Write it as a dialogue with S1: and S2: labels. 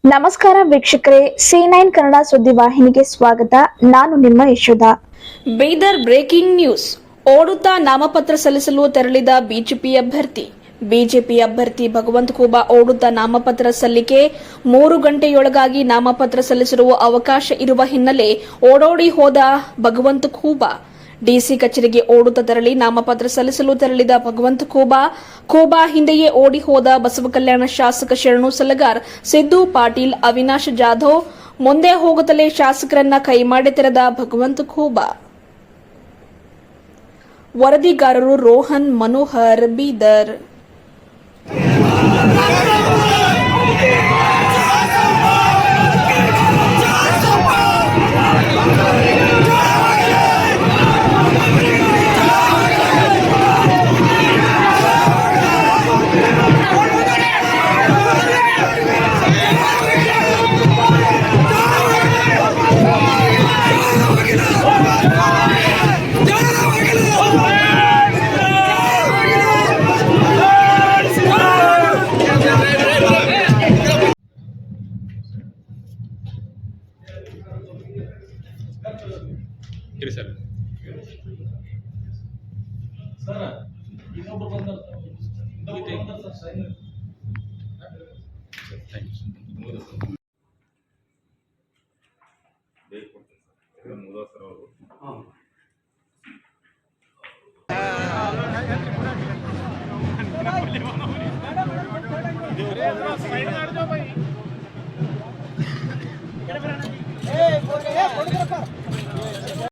S1: ನಮಸ್ಕಾರ ವೀಕ್ಷಕರೇ, C9 ಕನ್ನಡ ಸುದ್ದಿವಾಹಿನಿಗೆ ಸ್ವಾಗತ. ನಾನು ನಿಮ್ಮ ಯಶೋಧ.
S2: Bidar breaking news. ಓಡುತ್ತಾ ನಾಮಪತ್ರ ಸಲ್ಲಿಸಲು ತೆರಳಿದ ಬಿಜೆಪಿ ಅಭ್ಯರ್ಥಿ ಭಗವಂತ ಖೂಬಾ ಓಡುತ್ತಾ ನಾಮಪತ್ರ ಸಲ್ಲಿಕೆ 3 ಗಂಟೆಯೊಳಗಾಗಿ ನಾಮಪತ್ರ ಸಲ್ಲಿಸಿರುವ ಅವಕಾಶ ಇರುವ ಹಿನ್ನೆಲೆ ಓಡೋಡಿ ಹೋದ ಭಗವಂತ ಖೂಬಾ ಡಿಸಿ ಕಚೇರಿಗೆ ಓಡುತ್ತಾ ತೆರಳಿ ನಾಮಪತ್ರ ಸಲ್ಲಿಸಲು ತೆರಳಿದ ಭಗವಂತ ಖೂಬಾ ಹಿಂದೆಯೇ ಓಡಿ ಹೋದ ಬಸವಕಲ್ಯಾಣ ಶಾಸಕ ಶರಣು ಸಲಗಾರ್, ಸಿದ್ದು ಪಾಟೀಲ್, ಅವಿನಾಶ್ ಜಾಧವ್ ಮುಂದೆ ಹೋಗುತ್ತಲೇ ಶಾಸಕರನ್ನ ಕೈಮಾಡಿ ತೆರೆದ ಭಗವಂತ ಖೂಬಾ. ವರದಿಗಾರರು ರೋಹನ್ ಮನೋಹರ್, ಬೀದರ್.
S3: ಇರಿ ಸರ್.
S4: Thank you.